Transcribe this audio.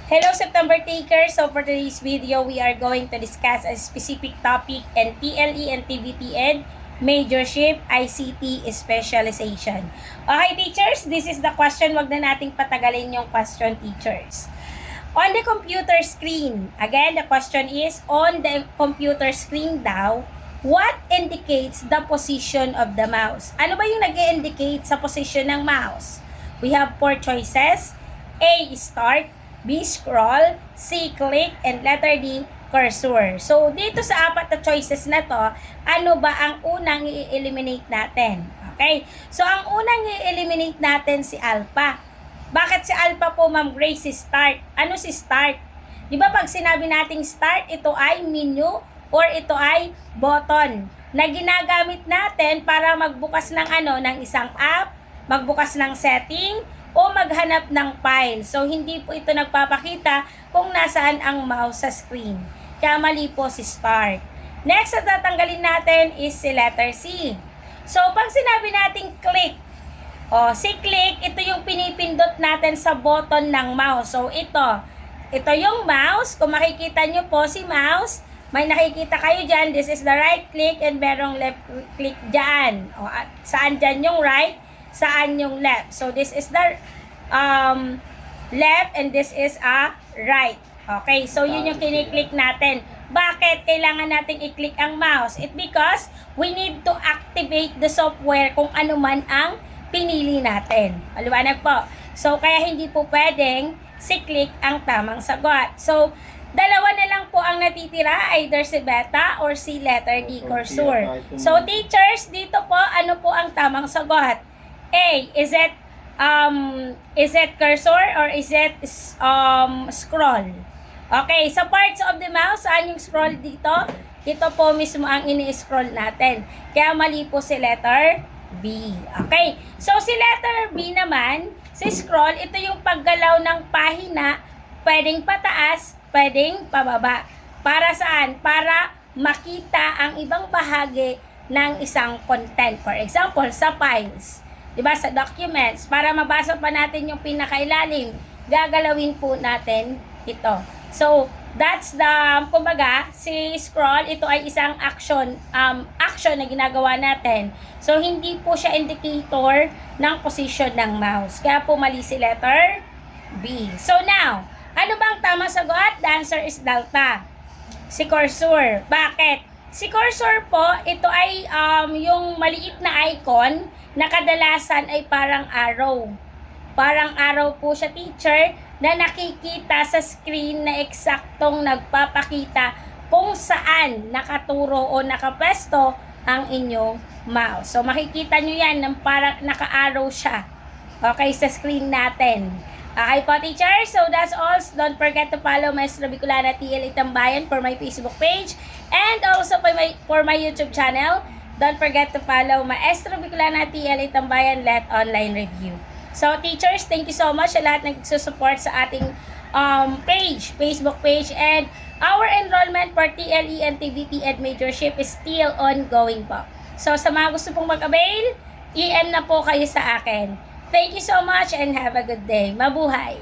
Hello September takers! So for today's video, we are going to discuss a specific topic in TLE and TVT-Ed, Majorship, ICT Specialization. Okay teachers, this is the question. Wag na nating patagalin yung question teachers. On the computer screen, again the question is, on the computer screen daw, what indicates the position of the mouse? Ano ba yung nag-indicate sa position ng mouse? We have 4 choices. A, start. B, scroll. C, click. And letter D, cursor. So, dito sa 4 na choices na to, ano ba ang unang i-eliminate natin? Okay? So, ang unang i-eliminate natin si alpha. Bakit si alpha po, Ma'am Grace, si start? Ano si start? Di ba pag sinabi nating start, ito ay menu or ito ay button na ginagamit natin para magbukas ng ng isang app, magbukas ng setting, o maghanap ng file. So, hindi po ito nagpapakita kung nasaan ang mouse sa screen. Kaya mali po si start. Next na tatanggalin natin is si letter C. So, pag sinabi natin click, si click, ito yung pinipindot natin sa button ng mouse. So, ito yung mouse. Kung makikita nyo po si mouse, may nakikita kayo dyan. This is the right click and merong left click dyan. Saan dyan yung right? Saan yung left? So, this is the left and this is a right. Okay, so yun yung kiniklik natin. Bakit kailangan natin i-click ang mouse? It because we need to activate the software kung ano man ang pinili natin. Maliwanag po. So, kaya hindi po pwedeng si click ang tamang sagot. So, dalawa na lang po ang natitira, either si beta or si letter D, cursor. So, teachers, dito po, ano po ang tamang sagot? A, is it cursor or is it scroll? Okay, sa parts of the mouse, saan yung scroll dito? Ito po mismo ang ini-scroll natin. Kaya mali po si letter B. Okay, so si letter B naman, si scroll, ito yung paggalaw ng pahina, pwedeng pataas, pwedeng pababa. Para saan? Para makita ang ibang bahagi ng isang content. For example, sa files. Diba, sa documents, para mabasa pa natin yung pinakailalim, gagalawin po natin ito. So, that's the, kumbaga, si scroll, ito ay isang action na ginagawa natin. So, hindi po siya indicator ng position ng mouse. Kaya po mali si letter B. So, now, ano bang tamang sagot? The answer is delta. Si cursor. Bakit? Si cursor po, ito ay yung maliit na icon na kadalasan ay parang arrow. Parang arrow po siya, teacher, na nakikita sa screen na eksaktong nagpapakita kung saan nakaturo o nakapwesto ang inyong mouse. So, makikita nyo yan ng parang naka-arrow siya. Okay, sa screen natin. Okay po, teacher. So, that's all. Don't forget to follow Maestra Bicolana TL Tambayan for my Facebook page and also for my YouTube channel. Don't forget to follow Maestra Bicolana TL Tambayan Let Online Review. So, teachers, thank you so much sa lahat ng nagsusupport sa ating Facebook page, and our enrollment for TLE and TVT-Ed Majorship is still ongoing po. So, sa mga gusto pong mag-avail, EN na po kayo sa akin. Thank you so much and have a good day. Mabuhay!